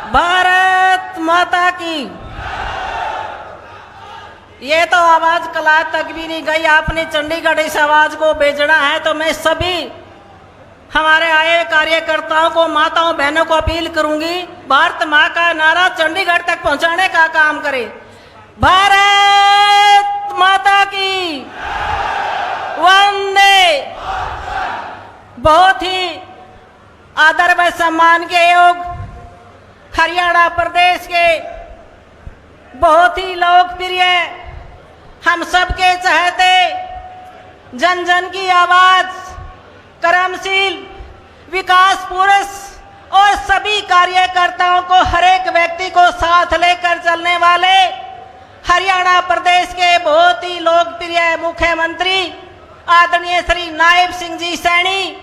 भारत माता की। ये तो आवाज कला तक भी नहीं गई, आपने चंडीगढ़ इस आवाज को भेजना है। तो मैं सभी हमारे आए कार्यकर्ताओं को, माताओं बहनों को अपील करूंगी, भारत माँ का नारा चंडीगढ़ तक पहुंचाने का काम करें। भारत माता की वंदे। बहुत ही आदर व सम्मान के योग हरियाणा प्रदेश के बहुत ही लोकप्रिय, हम सबके चाहते, जन जन की आवाज, कर्मशील, विकास पुरुष और सभी कार्यकर्ताओं को, हर एक व्यक्ति को साथ लेकर चलने वाले हरियाणा प्रदेश के बहुत ही लोकप्रिय मुख्यमंत्री आदरणीय श्री नायब सिंह जी सैनी,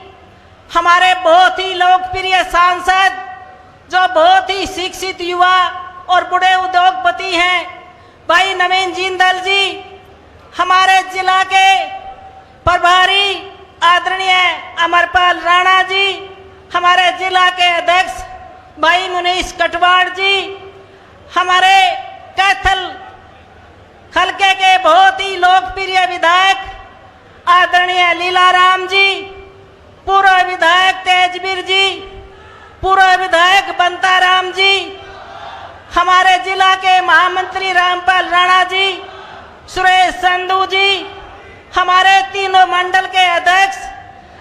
हमारे बहुत ही लोकप्रिय सांसद जो बहुत ही शिक्षित युवा और बड़े उद्योगपति हैं, भाई नवीन जिंदल जी, हमारे जिला के प्रभारी आदरणीय अमरपाल राणा जी, हमारे जिला के अध्यक्ष भाई मुनीश कटवाड़ जी, हमारे कैथल हल्के के बहुत ही लोकप्रिय विधायक आदरणीय लीलाराम जी, पूर्व विधायक तेजवीर जी, पूर्व विधायक बंताराम जी, हमारे जिला के महामंत्री रामपाल राणा जी, सुरेश संधू जी, हमारे तीनों मंडल के अध्यक्ष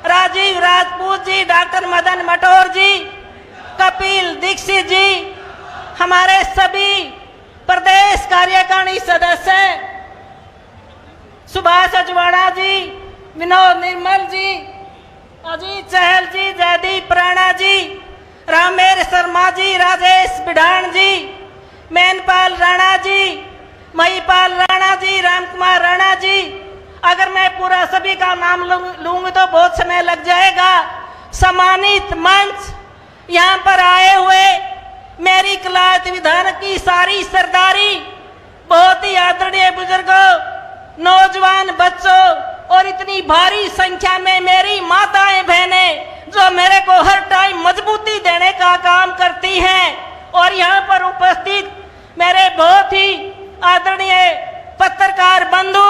राजीव राजपूत जी, डॉक्टर मदन मटोर जी, कपिल दीक्षित जी, हमारे सभी प्रदेश कार्यकारिणी सदस्य सुभाष अजवाड़ा जी, विनोद निर्मल जी, अजीत चहल जी, जयदीप राणा जी, रामेर शर्मा जी, राजेश बिढ़ान जी, मैनपाल राणा जी, महिपाल राणा जी, रामकुमार राणा जी। अगर मैं पूरा सभी का नाम लूंगी तो बहुत समय लग जाएगा। सम्मानित मंच, यहाँ पर आए हुए मेरी कलायत विधान की सारी सरदारी, बहुत ही आदरणीय बुजुर्गों, नौजवान बच्चों और इतनी भारी संख्या में मेरी माताएं बहनें जो मेरे को हर टाइम मजबूती देने का काम करती हैं, और यहाँ पर उपस्थित मेरे बहुत ही आदरणीय पत्रकार बंधु,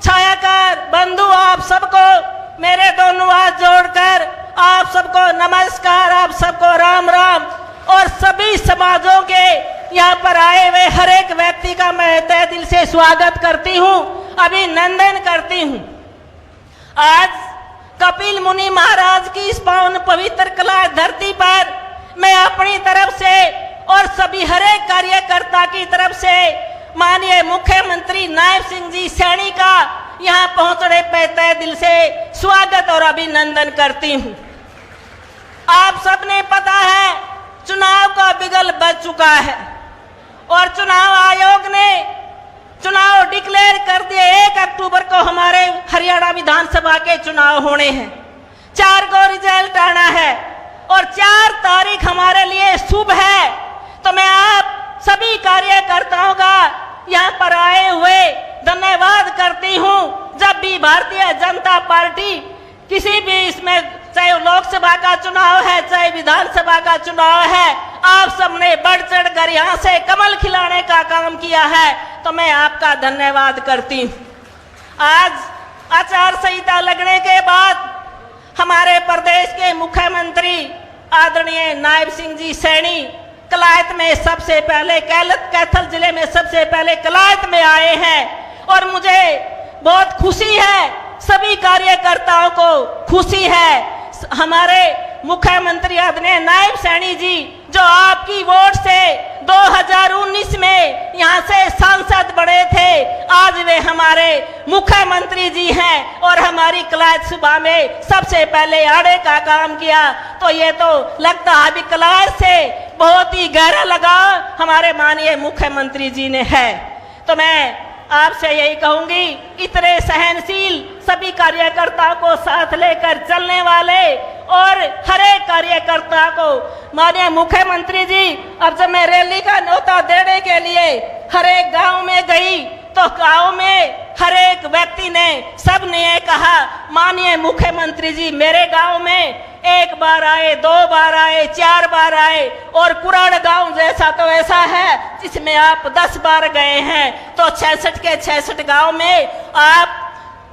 छायाकार बंधु, आप सबको मेरे दोनों हाथ जोड़कर आप सबको नमस्कार, आप सबको राम राम। और सभी समाजों के यहाँ पर आए हुए हर एक व्यक्ति का मैं तहे दिल से स्वागत करती हूँ, अभिनंदन करती हूँ। आज कपिल मुनि महाराज की इस पावन पवित्र कला धरती पर मैं अपनी तरफ से और सभी हर एक कार्यकर्ता की तरफ से माननीय मुख्यमंत्री नायब सिंह जी सैनी का यहाँ पहुंचने पे तहे दिल से स्वागत और अभिनंदन करती हूँ। आप सबने पता है चुनाव का बिगल बज चुका है और चुनाव आयोग ने चुनाव डिक्लेयर कर दिए। 1 अक्टूबर को हमारे हरियाणा विधानसभा के चुनाव होने हैं, 4 को रिजल्ट आना है और 4 तारीख हमारे लिए शुभ है। तो मैं आप सभी कार्यकर्ताओं का यहाँ पर आए हुए धन्यवाद करती हूँ। जब भी भारतीय जनता पार्टी किसी भी इसमें, चाहे लोकसभा का चुनाव है चाहे विधानसभा का चुनाव है, आप सबने बढ़ चढ़ कर यहाँ से कमल खिलाने का काम किया है, तो मैं आपका धन्यवाद करती हूँ। आज आचार संहिता लगने के बाद हमारे प्रदेश के मुख्यमंत्री आदरणीय नायब सिंह जी सैनी कलायत में सबसे पहले, कैथल जिले में सबसे पहले कलायत में आए हैं और मुझे बहुत खुशी है, सभी कार्यकर्ताओं को खुशी है। हमारे मुख्यमंत्री आदरणीय नायब सैनी जी जो आपकी वोट से 2019 में यहाँ से सांसद बने थे, आज वे हमारे मुख्यमंत्री जी हैं और हमारी कलायत सुबह में सबसे पहले आने का काम किया। तो ये तो लगता है अभी कलायत से बहुत ही गहरा लगाव हमारे माननीय मुख्यमंत्री जी ने है। तो मैं आपसे यही कहूंगी, इतने सहनशील सभी कार्यकर्ताओं को साथ लेकर चलने वाले और हर एक कार्यकर्ता को माननीय मुख्यमंत्री जी, अब जब मैं रैली का न्योता देने के लिए हर एक गांव में गई तो गांव में हर एक व्यक्ति ने, सब ने कहा माननीय मुख्यमंत्री जी मेरे गांव में एक बार आए, 2 बार आए, 4 बार आए, और कुराड़ गांव जैसा तो ऐसा है जिसमें आप 10 बार गए हैं। तो 66 के 66 गांव में आप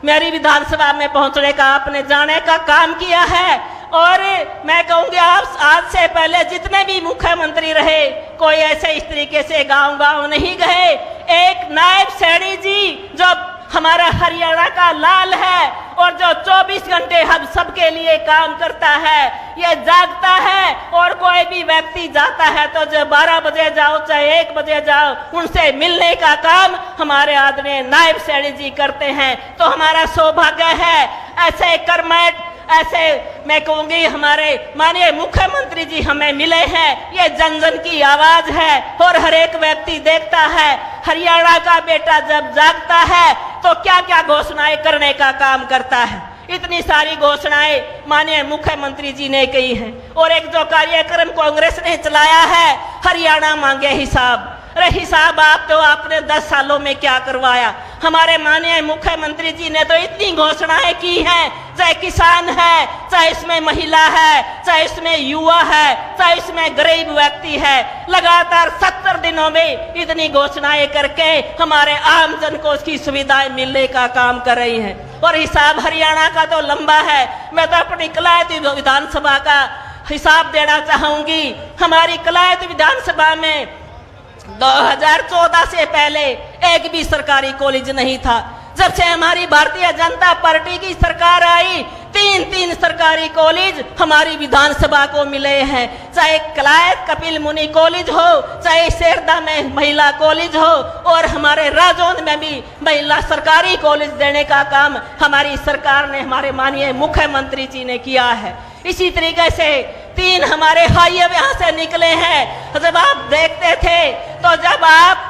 मेरी विधानसभा में पहुंचने का, आपने जाने का काम किया है। और मैं कहूंगी आप आज से पहले जितने भी मुख्यमंत्री रहे, कोई ऐसे इस तरीके से गांव गांव नहीं गए। एक नायब सैनी जी जो हमारा हरियाणा का लाल है और जो 24 घंटे हम सबके लिए काम करता है, ये जागता है, और कोई भी व्यक्ति जाता है तो जो 12 बजे जाओ चाहे 1 बजे जाओ, उनसे मिलने का काम हमारे आदरणीय नायब सैनी जी करते हैं। तो हमारा सौभाग्य है ऐसे कर्मठ, ऐसे मैं कहूंगी हमारे माननीय मुख्यमंत्री जी हमें मिले हैं। ये जन जन की आवाज है और हर एक व्यक्ति देखता है हरियाणा का बेटा जब जागता है तो क्या क्या घोषणाएं करने का काम करता है। इतनी सारी घोषणाएं माननीय मुख्यमंत्री जी ने की हैं। और एक जो कार्यक्रम कांग्रेस ने चलाया है, हरियाणा मांगे हिसाब। अरे हिसाब आप तो आपने 10 सालों में क्या करवाया। हमारे माननीय मुख्यमंत्री जी ने तो इतनी घोषणाएं की हैं, चाहे किसान है, चाहे इसमें महिला है, चाहे इसमें युवा है, चाहे इसमें गरीब व्यक्ति है, लगातार 70 दिनों में इतनी घोषणाएं करके हमारे आम जन को उसकी सुविधाएं मिलने का काम कर रही हैं। और हिसाब हरियाणा का तो लंबा है। मैं तो अपनी कलायत विधानसभा का हिसाब देना चाहूंगी। हमारी कलायत विधानसभा में 2014 से पहले एक भी सरकारी कॉलेज नहीं था। जब से हमारी भारतीय जनता पार्टी की सरकार आई, 3 सरकारी कॉलेज हमारी विधानसभा को मिले हैं। चाहे कलायत कपिल मुनि कॉलेज हो, चाहे शेरदा में महिला कॉलेज हो, और हमारे राजौंद में भी महिला सरकारी कॉलेज देने का काम हमारी सरकार ने, हमारे माननीय मुख्यमंत्री जी ने किया है। इसी तरीके से 3 हमारे हाईवे यहाँ से निकले हैं। जब आप देखते थे तो जब आप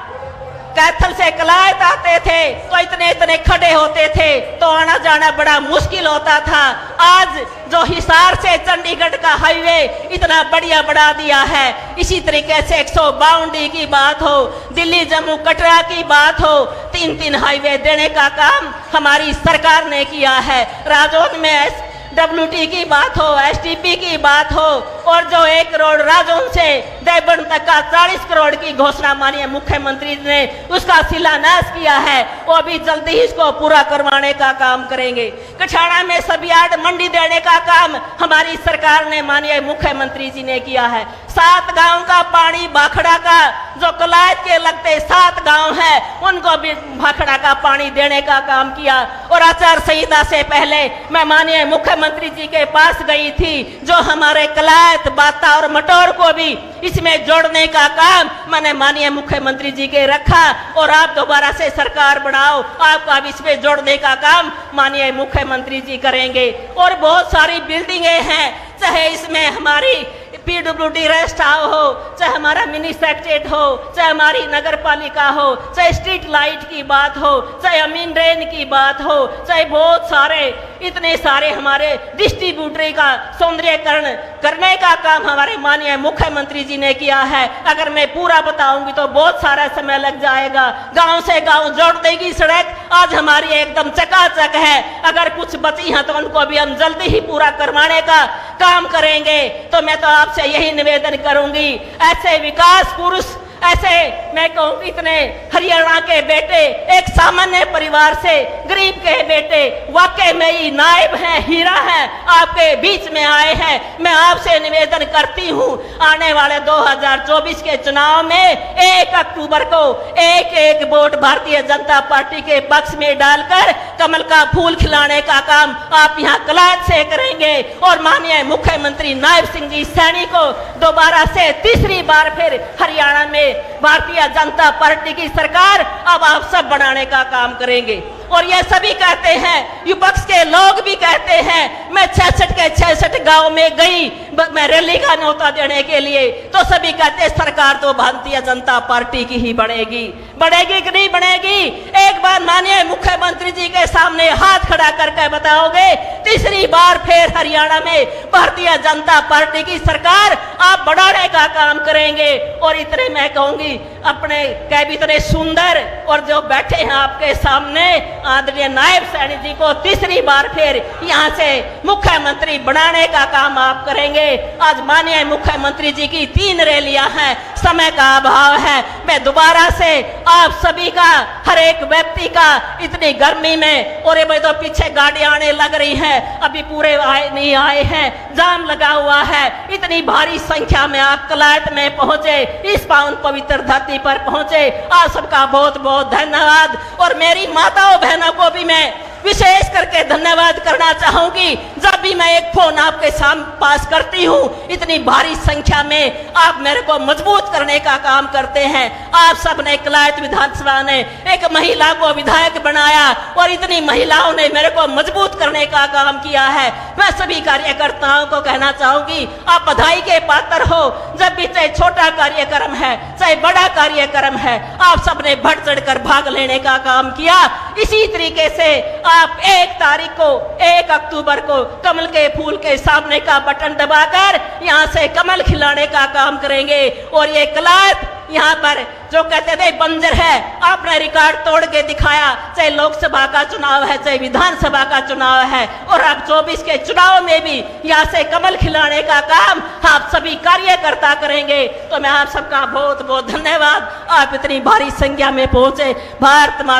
कैथल से कलायत आते थे तो इतने खड़े होते थे, तो आना जाना बड़ा मुश्किल होता था। आज जो हिसार से चंडीगढ़ का हाईवे इतना बढ़िया बढ़ा दिया है। इसी तरीके से 152 की बात हो, दिल्ली जम्मू कटरा की बात हो, 3 हाईवे देने का काम हमारी सरकार ने किया है। राजौंद में WT की बात हो, STP की बात हो, और जो 1 करोड़ राजौंद से देवबंद तक का 40 करोड़ की घोषणा माननीय मुख्यमंत्री ने उसका शिलान्यास किया है, वो भी जल्दी ही इसको पूरा करवाने का काम करेंगे। कछाड़ा में सबियाड मंडी देने का काम हमारी सरकार ने, माननीय मुख्यमंत्री जी ने किया है। 7 गांव का पानी भाखड़ा का, जो कलायत के लगते 7 गांव है, उनको भी भाखड़ा का पानी देने का काम किया। और आचार संहिता से पहले मैं माननीय मुख्यमंत्री जी के पास गई थी, जो हमारे कलायत, बाता और मटौर को भी इसमें जोड़ने का काम मैंने माननीय मुख्यमंत्री जी के रखा। और आप दोबारा से सरकार बनाओ, आपका अब इसमें जोड़ने का काम माननीय मुख्यमंत्री जी करेंगे। और बहुत सारी बिल्डिंगें हैं, चाहे इसमें हमारी PWD रेस्ट हाउस हो, चाहे हमारा मिनी सेक्रेटरीट हो, चाहे हमारी नगर पालिका हो, चाहे स्ट्रीट लाइट की बात हो, चाहे अमीन ड्रेन की बात हो, चाहे बहुत सारे इतने सारे हमारे डिस्ट्रीब्यूटरी का सौंदर्यकरण करने का काम हमारे माननीय मुख्यमंत्री जी ने किया है। अगर मैं पूरा बताऊंगी तो बहुत सारा समय लग जाएगा। गांव से गांव जोड़ देगी सड़क, आज हमारी एकदम चकाचक है। अगर कुछ बची हैं तो उनको भी हम जल्दी ही पूरा करवाने का काम करेंगे। तो मैं तो आपसे यही निवेदन करूंगी, ऐसे विकास पुरुष, ऐसे मैं कहूँ इतने हरियाणा के बेटे, एक सामान्य परिवार से गरीब के बेटे, वाकई में ही नायब हैं, हीरा हैं, आपके बीच में आए हैं। मैं आपसे निवेदन करती हूँ, आने वाले 2024 के चुनाव में 1 अक्टूबर को एक वोट भारतीय जनता पार्टी के पक्ष में डालकर कमल का फूल खिलाने का काम आप यहाँ कलायत से करेंगे। और माननीय मुख्यमंत्री नायब सिंह जी सैनी को दोबारा से 3री बार फिर हरियाणा में भारतीय जनता पार्टी की सरकार अब आप सब बनाने का काम करेंगे। और ये सभी कहते हैं, विपक्ष के लोग भी कहते हैं, मैं 66 के 66 गांव में गई, मैं रैली का न्योता देने के लिए, तो सभी कहते हैं सरकार तो भारतीय जनता पार्टी की ही बनेगी। बनेगी कि नहीं बनेगी? एक बार माननीय मुख्यमंत्री जी के सामने हाथ खड़ा करके बताओगे, 3री बार फिर हरियाणा में भारतीय जनता पार्टी की सरकार आप बढ़ाने का काम करेंगे। और इतने मैं कहूंगी, अपने कैबिनेट इतने सुंदर और जो बैठे हैं आपके सामने, आदरणीय नायब सैनी जी को तीसरी बार फिर यहाँ से मुख्यमंत्री बनाने का काम आप करेंगे। आज माननीय मुख्यमंत्री जी की 3 रैलियां हैं, समय का अभाव है। मैं दोबारा से आप सभी का, हर एक व्यक्ति का, इतनी गर्मी में, और ये तो पीछे गाड़ियां आने लग रही हैं, अभी पूरे नहीं आए हैं, जाम लगा हुआ है, इतनी भारी संख्या में आप कलायत में पहुंचे, इस पावन पवित्र धरती पर पहुंचे, आप सबका बहुत बहुत धन्यवाद। और मेरी माताओं बहनों को भी मैं विशेष करके धन्यवाद करना चाहूंगी। जब भी मैं एक फोन आपके सामने पास करती हूँ, इतनी भारी संख्या में आप मेरे को मजबूत करने का काम करते हैं। आप सब ने कलायत विधानसभा ने एक महिला को विधायक बनाया और इतनी महिलाओं ने मेरे को मजबूत करने का काम किया है। मैं सभी कार्यकर्ताओं को कहना चाहूंगी, आप बधाई के पात्र हो। जब भी चाहे छोटा कार्यक्रम है, चाहे बड़ा कार्यक्रम है, आप सब ने बढ़ चढ़ कर भाग लेने का काम किया। इसी तरीके से आप 1 तारीख को, 1 अक्टूबर को कमल के फूल के सामने का बटन दबाकर यहाँ से कमल खिलाने का काम करेंगे। और ये कलायत यहाँ पर जो कहते थे बंजर है, आपने रिकॉर्ड तोड़ के दिखाया। चाहे लोकसभा का चुनाव है, चाहे विधानसभा का चुनाव है, और अब 24 के चुनाव में भी यहाँ से कमल खिलाने का काम आप सभी कार्यकर्ता करेंगे। तो मैं आप सबका बहुत बहुत धन्यवाद। आप इतनी भारी संख्या में पहुंचे। भारत माता